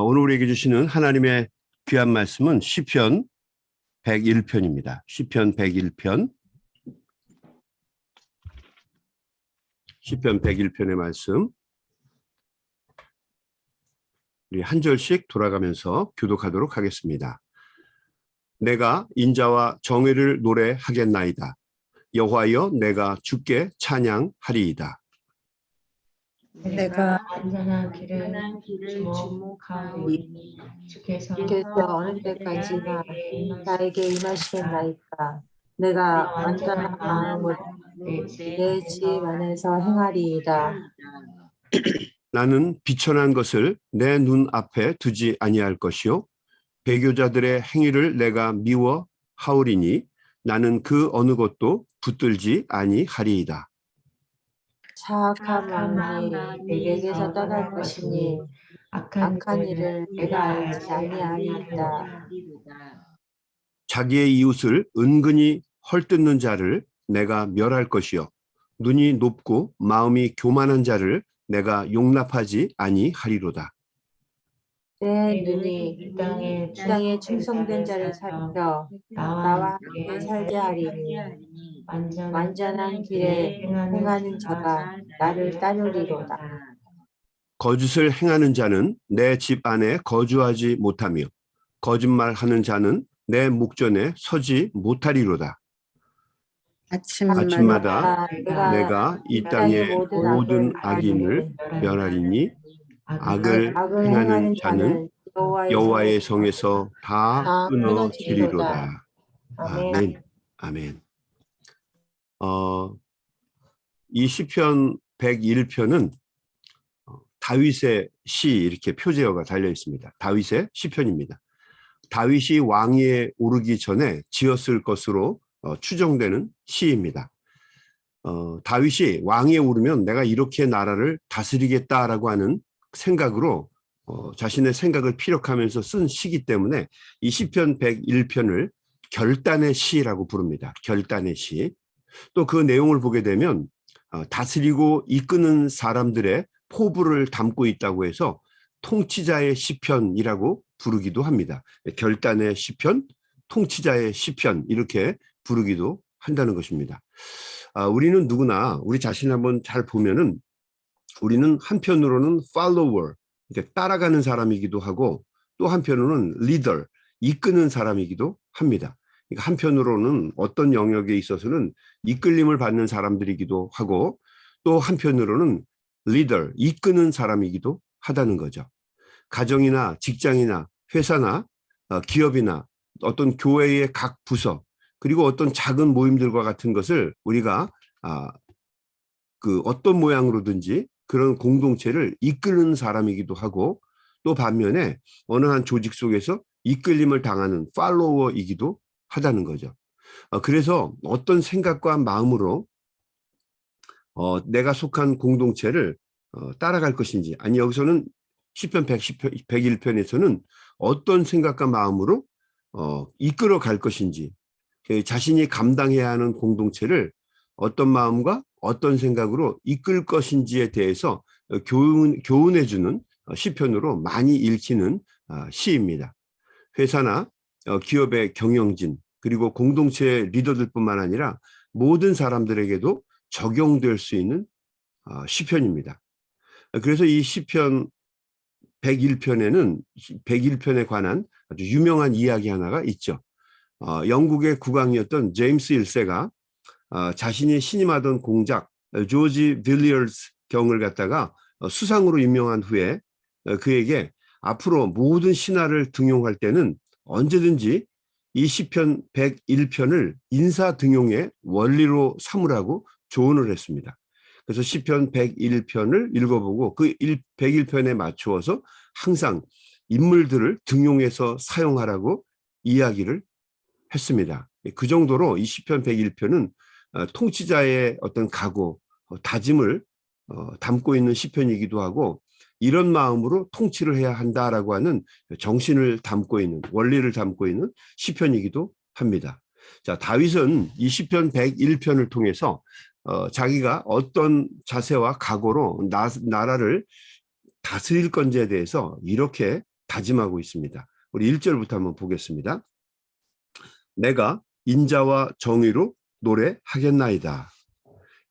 오늘 우리에게 주시는 하나님의 귀한 말씀은 시편 101편입니다. 시편 101편. 시편 101편의 말씀. 우리 한 절씩 돌아가면서 교독하도록 하겠습니다. 내가 인자와 정의를 노래하겠나이다. 여호와여, 내가 주께 찬양하리이다. 내가 안전한 길을 주목하오니 주께서 어느 때까지나 나에게 임하시겠나이까. 내가 완전한 마음으로 내 집 안에서 행하리이다. 나는 비천한 것을 내 눈 앞에 두지 아니할 것이요 배교자들의 행위를 내가 미워하오리니 나는 그 어느 것도 붙들지 아니하리이다. 사악한 마음이 내게서 떠날 것이니 악한 일을 내가 알지 아니하리이다. 자기의 이웃을 은근히 헐뜯는 자를 내가 멸할 것이요 눈이 높고 마음이 교만한 자를 내가 용납하지 아니하리로다. 내 눈이 이 땅에 충성된 자를 살펴 나와 함께 살게 하리니 완전한 길에 행하는 자가 나를 따르리로다. 거짓을 행하는 자는 내 집 안에 거주하지 못하며 거짓말하는 자는 내 목전에 서지 못하리로다. 아침마다 내가 이 땅의 모든 악인을 멸하리니 악을 행하는 자는 여호와의 성에서 다 끊어지리로다. 아멘. 아멘. 이 시편 101편은 다윗의 시 이렇게 표제어가 달려 있습니다. 다윗의 시편입니다. 다윗이 왕위에 오르기 전에 지었을 것으로 추정되는 시입니다. 다윗이 왕위에 오르면 내가 이렇게 나라를 다스리겠다라고 하는 생각으로 자신의 생각을 피력하면서 쓴 시기 때문에 이 시편 101편을 결단의 시라고 부릅니다. 결단의 시. 또 그 내용을 보게 되면 다스리고 이끄는 사람들의 포부를 담고 있다고 해서 통치자의 시편이라고 부르기도 합니다. 결단의 시편, 통치자의 시편 이렇게 부르기도 한다는 것입니다. 우리는 누구나 우리 자신 한번 잘 보면은 우리는 한편으로는 follower, 따라가는 사람이기도 하고 또 한편으로는 leader, 이끄는 사람이기도 합니다. 그러니까 한편으로는 어떤 영역에 있어서는 이끌림을 받는 사람들이기도 하고 또 한편으로는 leader, 이끄는 사람이기도 하다는 거죠. 가정이나 직장이나 회사나 기업이나 어떤 교회의 각 부서 그리고 어떤 작은 모임들과 같은 것을 우리가 그 어떤 모양으로든지 그런 공동체를 이끄는 사람이기도 하고 또 반면에 어느 한 조직 속에서 이끌림을 당하는 팔로워이기도 하다는 거죠. 그래서 어떤 생각과 마음으로 내가 속한 공동체를 따라갈 것인지 아니 여기서는 시편 101편에서는 어떤 생각과 마음으로 이끌어 갈 것인지 자신이 감당해야 하는 공동체를 어떤 마음과 어떤 생각으로 이끌 것인지에 대해서 교훈해주는 시편으로 많이 읽히는 시입니다. 회사나 기업의 경영진 그리고 공동체 리더들뿐만 아니라 모든 사람들에게도 적용될 수 있는 시편입니다. 그래서 이 시편 101편에는 101편에 관한 아주 유명한 이야기 하나가 있죠. 영국의 국왕이었던 제임스 1세가 자신이 신임하던 공작 조지 빌리어스 경을 갖다가 수상으로 임명한 후에 그에게 앞으로 모든 신하를 등용할 때는 언제든지 이 시편 101편을 인사 등용의 원리로 삼으라고 조언을 했습니다. 그래서 시편 101편을 읽어보고 그 101편에 맞추어서 항상 인물들을 등용해서 사용하라고 이야기를 했습니다. 그 정도로 이 시편 101편은 통치자의 어떤 각오, 다짐을 담고 있는 시편이기도 하고 이런 마음으로 통치를 해야 한다라고 하는 정신을 담고 있는 원리를 담고 있는 시편이기도 합니다. 자, 다윗은 이 시편 101편을 통해서 자기가 어떤 자세와 각오로 나라를 다스릴 건지에 대해서 이렇게 다짐하고 있습니다. 우리 1절부터 한번 보겠습니다. 내가 인자와 정의로 노래하겠나이다.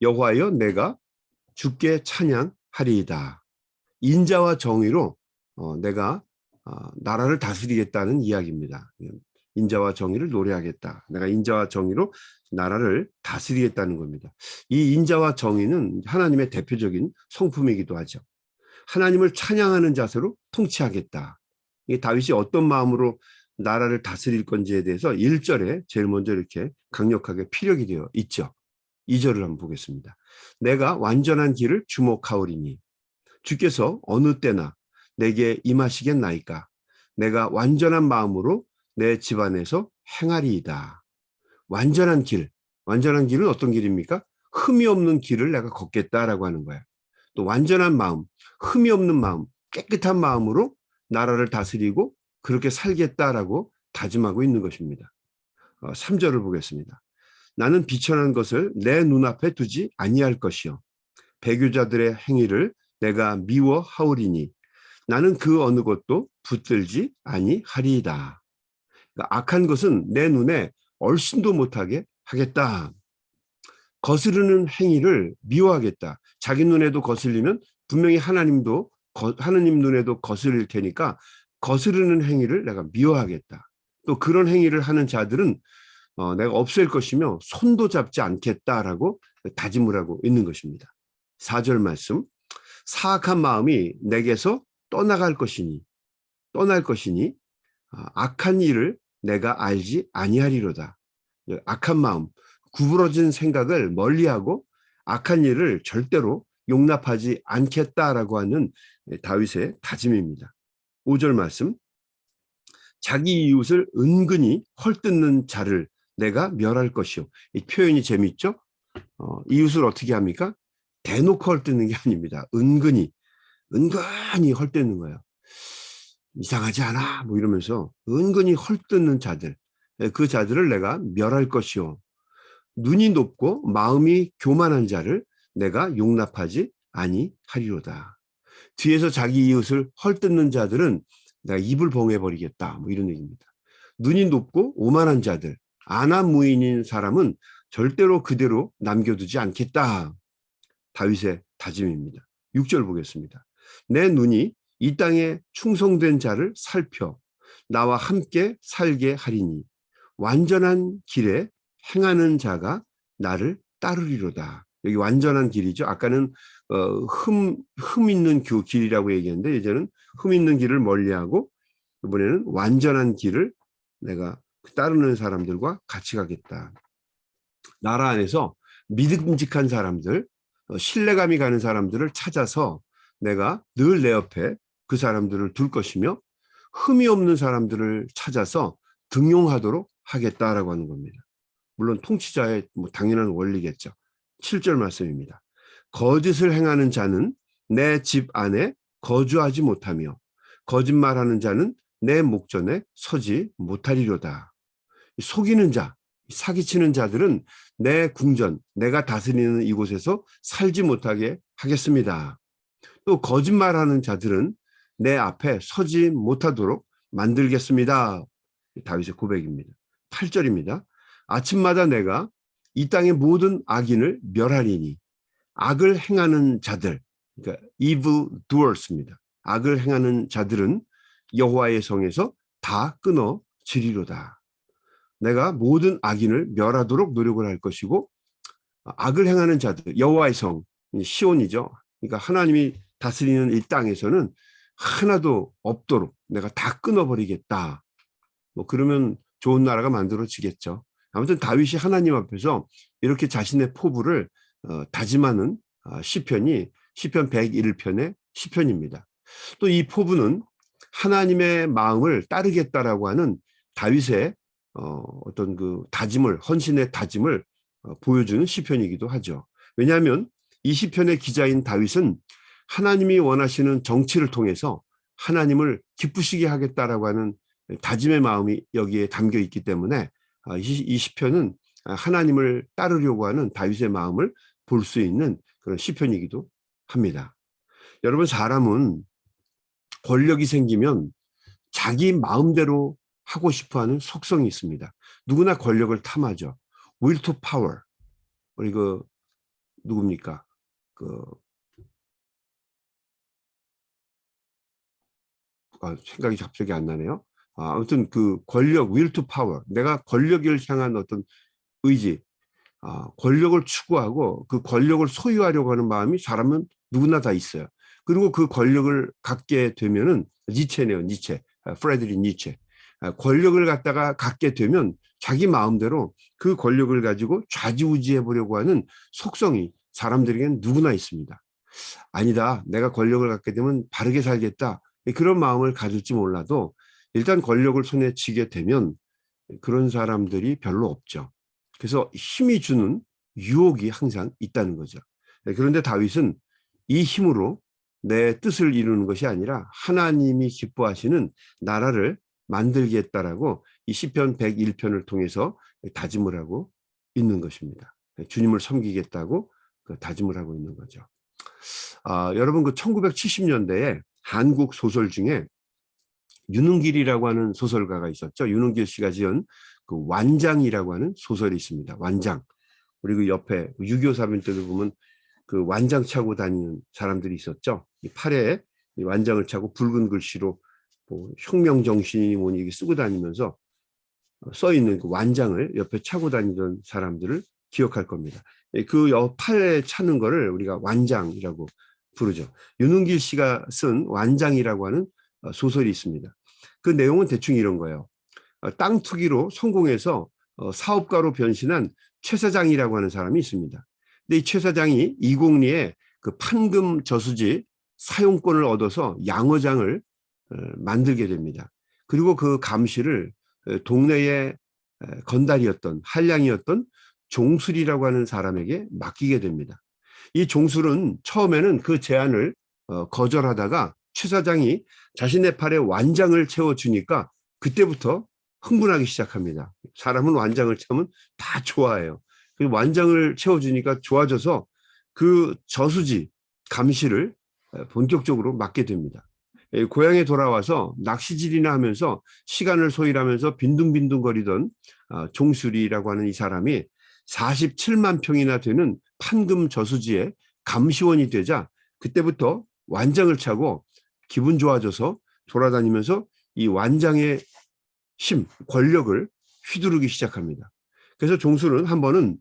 여호와여 내가 주께 찬양하리이다. 인자와 정의로 내가 나라를 다스리겠다는 이야기입니다. 인자와 정의를 노래하겠다. 내가 인자와 정의로 나라를 다스리겠다는 겁니다. 이 인자와 정의는 하나님의 대표적인 성품이기도 하죠. 하나님을 찬양하는 자세로 통치하겠다. 이 다윗이 어떤 마음으로 나라를 다스릴 건지에 대해서 1절에 제일 먼저 이렇게 강력하게 피력이 되어 있죠. 2절을 한번 보겠습니다. 내가 완전한 길을 주목하오리니 주께서 어느 때나 내게 임하시겠나이까. 내가 완전한 마음으로 내 집안에서 행하리이다. 완전한 길. 완전한 길은 어떤 길입니까? 흠이 없는 길을 내가 걷겠다라고 하는 거예요. 또 완전한 마음, 흠이 없는 마음, 깨끗한 마음으로 나라를 다스리고 그렇게 살겠다라고 다짐하고 있는 것입니다. 3절을 보겠습니다. 나는 비천한 것을 내 눈앞에 두지 아니할 것이요. 배교자들의 행위를 내가 미워하오리니 나는 그 어느 것도 붙들지 아니하리이다. 그러니까 악한 것은 내 눈에 얼씬도 못하게 하겠다. 거스르는 행위를 미워하겠다. 자기 눈에도 거슬리면 분명히 하나님 눈에도 거슬릴 테니까 거스르는 행위를 내가 미워하겠다. 또 그런 행위를 하는 자들은 내가 없앨 것이며 손도 잡지 않겠다라고 다짐을 하고 있는 것입니다. 4절 말씀. 사악한 마음이 내게서 떠날 것이니 악한 일을 내가 알지 아니하리로다. 악한 마음, 구부러진 생각을 멀리하고 악한 일을 절대로 용납하지 않겠다라고 하는 다윗의 다짐입니다. 5절 말씀. 자기 이웃을 은근히 헐뜯는 자를 내가 멸할 것이요. 이 표현이 재밌죠? 이웃을 어떻게 합니까? 대놓고 헐뜯는 게 아닙니다. 은근히 헐뜯는 거예요. 이상하지 않아? 뭐 이러면서 은근히 헐뜯는 자들, 그 자들을 내가 멸할 것이요. 눈이 높고 마음이 교만한 자를 내가 용납하지 아니하리로다. 뒤에서 자기 이웃을 헐뜯는 자들은 내가 입을 봉해버리겠다. 뭐 이런 얘기입니다. 눈이 높고 오만한 자들, 안하무인인 사람은 절대로 그대로 남겨두지 않겠다. 다윗의 다짐입니다. 6절 보겠습니다. 내 눈이 이 땅에 충성된 자를 살펴 나와 함께 살게 하리니 완전한 길에 행하는 자가 나를 따르리로다. 여기 완전한 길이죠. 아까는 흠 있는 길이라고 얘기했는데 이제는 흠 있는 길을 멀리하고 이번에는 완전한 길을 내가 따르는 사람들과 같이 가겠다. 나라 안에서 믿음직한 사람들, 신뢰감이 가는 사람들을 찾아서 내가 늘 내 옆에 그 사람들을 둘 것이며 흠이 없는 사람들을 찾아서 등용하도록 하겠다라고 하는 겁니다. 물론 통치자의 당연한 원리겠죠. 7절 말씀입니다. 거짓을 행하는 자는 내 집 안에 거주하지 못하며 거짓말하는 자는 내 목전에 서지 못하리로다. 속이는 자, 사기치는 자들은 내 궁전, 내가 다스리는 이곳에서 살지 못하게 하겠습니다. 또 거짓말하는 자들은 내 앞에 서지 못하도록 만들겠습니다. 다윗의 고백입니다. 8절입니다. 아침마다 내가 이 땅의 모든 악인을 멸하리니 악을 행하는 자들, 그러니까 evil doers입니다. 악을 행하는 자들은 여호와의 성에서 다 끊어지리로다. 내가 모든 악인을 멸하도록 노력을 할 것이고 악을 행하는 자들, 여호와의 성, 시온이죠. 그러니까 하나님이 다스리는 이 땅에서는 하나도 없도록 내가 다 끊어버리겠다. 뭐 그러면 좋은 나라가 만들어지겠죠. 아무튼 다윗이 하나님 앞에서 이렇게 자신의 포부를 다짐하는 시편이 시편 101편의 시편입니다. 또 이 포부는 하나님의 마음을 따르겠다라고 하는 다윗의 어떤 그 다짐을, 헌신의 다짐을 보여주는 시편이기도 하죠. 왜냐하면 이 시편의 기자인 다윗은 하나님이 원하시는 정치를 통해서 하나님을 기쁘시게 하겠다라고 하는 다짐의 마음이 여기에 담겨 있기 때문에 이 시편은 하나님을 따르려고 하는 다윗의 마음을 볼 수 있는 그런 시편이기도 합니다. 여러분, 사람은 권력이 생기면 자기 마음대로 하고 싶어하는 속성이 있습니다. 누구나 권력을 탐하죠. will to power. 우리 누굽니까? 생각이 갑자기 안 나네요. 아무튼 권력, will to power. 내가 권력을 향한 어떤 의지, 권력을 추구하고 그 권력을 소유하려고 하는 마음이 사람은 누구나 다 있어요. 그리고 그 권력을 갖게 되면은 니체네요, 니체. 프레드리 니체. 권력을 갖게 되면 자기 마음대로 그 권력을 가지고 좌지우지해 보려고 하는 속성이 사람들에게는 누구나 있습니다. 아니다, 내가 권력을 갖게 되면 바르게 살겠다. 그런 마음을 가질지 몰라도 일단 권력을 손에 쥐게 되면 그런 사람들이 별로 없죠. 그래서 힘이 주는 유혹이 항상 있다는 거죠. 그런데 다윗은 이 힘으로 내 뜻을 이루는 것이 아니라 하나님이 기뻐하시는 나라를 만들겠다라고 이 시편 101편을 통해서 다짐을 하고 있는 것입니다. 주님을 섬기겠다고 다짐을 하고 있는 거죠. 여러분 1970년대에 한국 소설 중에 윤은길이라고 하는 소설가가 있었죠. 윤은길 씨가 지은 완장이라고 하는 소설이 있습니다. 완장. 그리고 옆에 6.25 사변 때도 보면 완장 차고 다니는 사람들이 있었죠. 이 팔에 이 완장을 차고 붉은 글씨로 혁명 정신이 뭐니 쓰고 다니면서 써 있는 완장을 옆에 차고 다니던 사람들을 기억할 겁니다. 그 팔에 차는 거를 우리가 완장이라고 부르죠. 윤은길 씨가 쓴 완장이라고 하는 소설이 있습니다. 그 내용은 대충 이런 거예요. 땅 투기로 성공해서 사업가로 변신한 최 사장이라고 하는 사람이 있습니다. 근데 이 최 사장이 이공리에 판금 저수지 사용권을 얻어서 양어장을 만들게 됩니다. 그리고 그 감시를 동네의 건달이었던 한량이었던 종술이라고 하는 사람에게 맡기게 됩니다. 이 종술은 처음에는 그 제안을 거절하다가 최 사장이 자신의 팔에 완장을 채워주니까 그때부터 흥분하기 시작합니다. 사람은 완장을 채우면 다 좋아해요. 완장을 채워주니까 좋아져서 그 저수지 감시를 본격적으로 맡게 됩니다. 고향에 돌아와서 낚시질이나 하면서 시간을 소일하면서 빈둥빈둥거리던 종술이라고 하는 이 사람이 47만 평이나 되는 판금 저수지의 감시원이 되자 그때부터 완장을 차고 기분 좋아져서 돌아다니면서 이 완장의 힘, 권력을 휘두르기 시작합니다. 그래서 종술은 한 번은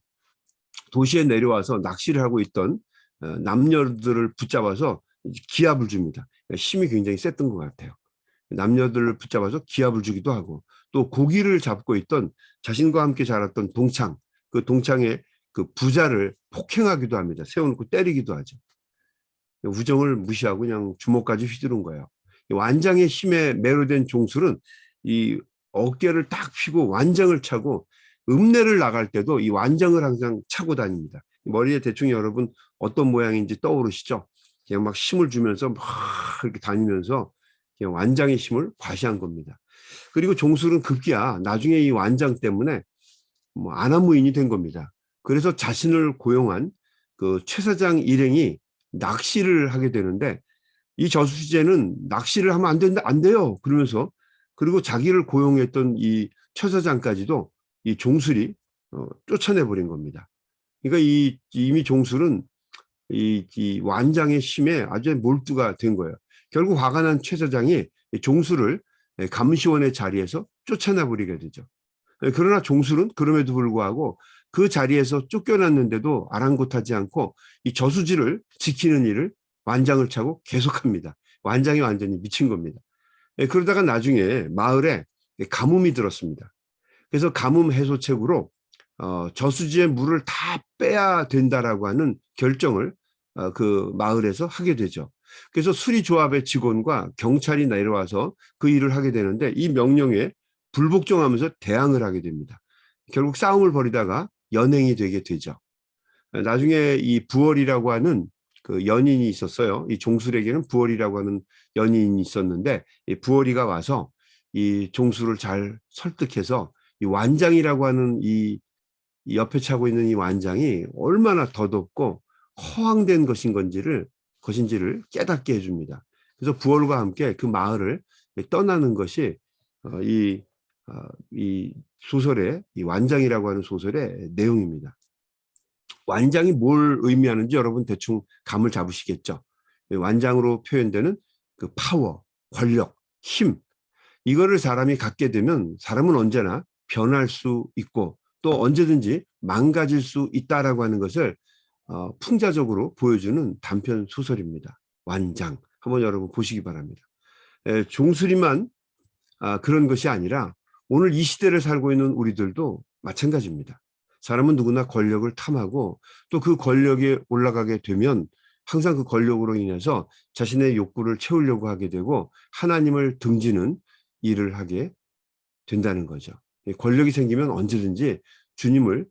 도시에 내려와서 낚시를 하고 있던 남녀들을 붙잡아서 기합을 줍니다. 힘이 굉장히 셌던 것 같아요. 남녀들을 붙잡아서 기합을 주기도 하고 또 고기를 잡고 있던 자신과 함께 자랐던 동창, 그 동창의 그 부자를 폭행하기도 합니다. 세워놓고 때리기도 하죠. 우정을 무시하고 그냥 주먹까지 휘두른 거예요. 완장의 힘에 매료된 종술은 이 어깨를 딱 펴고 완장을 차고 읍내를 나갈 때도 이 완장을 항상 차고 다닙니다. 머리에 대충 여러분 어떤 모양인지 떠오르시죠? 그냥 막 힘을 주면서 막 이렇게 다니면서 그냥 완장의 힘을 과시한 겁니다. 그리고 종술은 급기야 나중에 이 완장 때문에 안하무인이 된 겁니다. 그래서 자신을 고용한 그 최 사장 일행이 낚시를 하게 되는데 이 저수지에는 낚시를 하면 안 돼요. 그러면서 그리고 자기를 고용했던 이 최 사장까지도 이 종술이 쫓아내 버린 겁니다. 그러니까 이미 종술은 이 완장의 힘에 아주 몰두가 된 거예요. 결국 화가 난 최 사장이 종술을 감시원의 자리에서 쫓아내 버리게 되죠. 그러나 종술은 그럼에도 불구하고 그 자리에서 쫓겨났는데도 아랑곳하지 않고 이 저수지를 지키는 일을 완장을 차고 계속합니다. 완장이 완전히 미친 겁니다. 그러다가 나중에 마을에 가뭄이 들었습니다. 그래서 가뭄 해소책으로 저수지의 물을 다 빼야 된다라고 하는 결정을 그 마을에서 하게 되죠. 그래서 수리조합의 직원과 경찰이 내려와서 그 일을 하게 되는데 이 명령에 불복종하면서 대항을 하게 됩니다. 결국 싸움을 벌이다가 연행이 되게 되죠. 나중에 이 부월이라고 하는 그 연인이 있었어요. 이 종술에게는 부월이라고 하는 연인이 있었는데 이 부월이가 와서 이 종술을 잘 설득해서 이 완장이라고 하는 이 옆에 차고 있는 이 완장이 얼마나 더덥고 허황된 것인지를 깨닫게 해줍니다. 그래서 부월과 함께 그 마을을 떠나는 것이 이 소설의 이 완장이라고 하는 소설의 내용입니다. 완장이 뭘 의미하는지 여러분 대충 감을 잡으시겠죠. 완장으로 표현되는 그 파워, 권력, 힘, 이거를 사람이 갖게 되면 사람은 언제나 변할 수 있고 또 언제든지 망가질 수 있다라고 하는 것을 풍자적으로 보여주는 단편 소설입니다. 완장. 한번 여러분 보시기 바랍니다. 종술이만 그런 것이 아니라 오늘 이 시대를 살고 있는 우리들도 마찬가지입니다. 사람은 누구나 권력을 탐하고 또 그 권력에 올라가게 되면 항상 그 권력으로 인해서 자신의 욕구를 채우려고 하게 되고 하나님을 등지는 일을 하게 된다는 거죠. 권력이 생기면 언제든지 주님을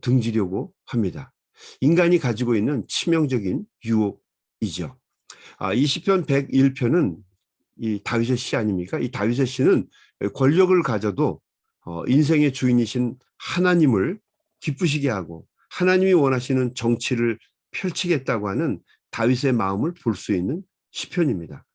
등지려고 합니다. 인간이 가지고 있는 치명적인 유혹이죠. 이 시편 101편은 이 다윗의 시 아닙니까? 이 다윗의 시는 권력을 가져도 인생의 주인이신 하나님을 기쁘시게 하고 하나님이 원하시는 정치를 펼치겠다고 하는 다윗의 마음을 볼 수 있는 시편입니다.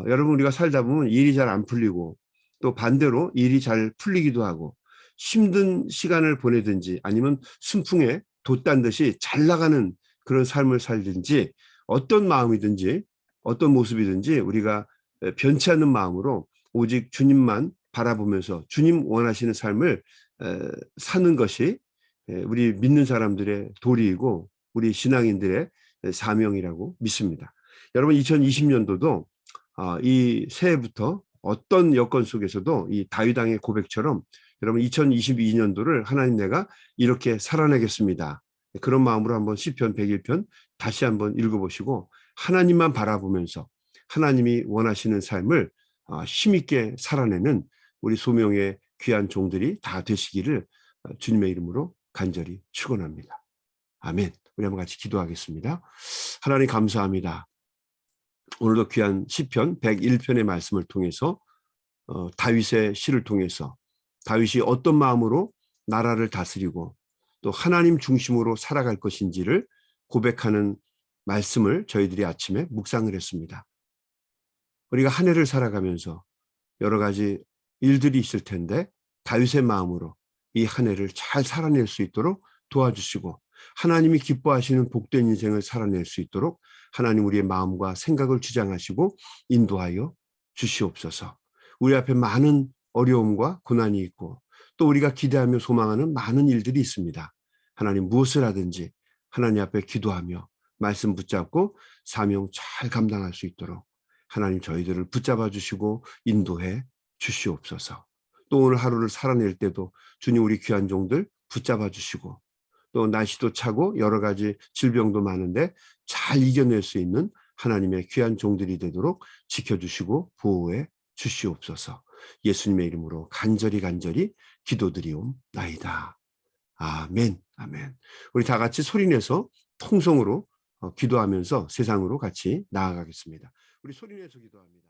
여러분 우리가 살다 보면 일이 잘 안 풀리고 또 반대로 일이 잘 풀리기도 하고 힘든 시간을 보내든지 아니면 순풍에 돛단 듯이 잘 나가는 그런 삶을 살든지 어떤 마음이든지 어떤 모습이든지 우리가 변치 않는 마음으로 오직 주님만 바라보면서 주님 원하시는 삶을 사는 것이 우리 믿는 사람들의 도리이고 우리 신앙인들의 사명이라고 믿습니다. 여러분 2020년도도 이 새해부터 어떤 여건 속에서도 이 다윗 왕의 고백처럼 여러분 2022년도를 하나님 내가 이렇게 살아내겠습니다. 그런 마음으로 한번 시편 101편 다시 한번 읽어보시고 하나님만 바라보면서 하나님이 원하시는 삶을 힘있게 살아내는 우리 소명의 귀한 종들이 다 되시기를 주님의 이름으로 간절히 축원합니다. 아멘. 우리 한번 같이 기도하겠습니다. 하나님 감사합니다. 오늘도 귀한 시편 101편의 말씀을 통해서 다윗의 시를 통해서 다윗이 어떤 마음으로 나라를 다스리고 또 하나님 중심으로 살아갈 것인지를 고백하는 말씀을 저희들이 아침에 묵상을 했습니다. 우리가 한 해를 살아가면서 여러 가지 일들이 있을 텐데 다윗의 마음으로 이 한 해를 잘 살아낼 수 있도록 도와주시고 하나님이 기뻐하시는 복된 인생을 살아낼 수 있도록 하나님 우리의 마음과 생각을 주장하시고 인도하여 주시옵소서. 우리 앞에 많은 어려움과 고난이 있고 또 우리가 기대하며 소망하는 많은 일들이 있습니다. 하나님 무엇을 하든지 하나님 앞에 기도하며 말씀 붙잡고 사명 잘 감당할 수 있도록 하나님 저희들을 붙잡아 주시고 인도해 주시옵소서. 또 오늘 하루를 살아낼 때도 주님 우리 귀한 종들 붙잡아 주시고 또 날씨도 차고 여러 가지 질병도 많은데 잘 이겨낼 수 있는 하나님의 귀한 종들이 되도록 지켜주시고 보호해 주시옵소서. 예수님의 이름으로 간절히 기도드리옵나이다. 아멘. 아멘. 우리 다 같이 소리내서 통성으로 기도하면서 세상으로 같이 나아가겠습니다. 우리 소리내서 기도합니다.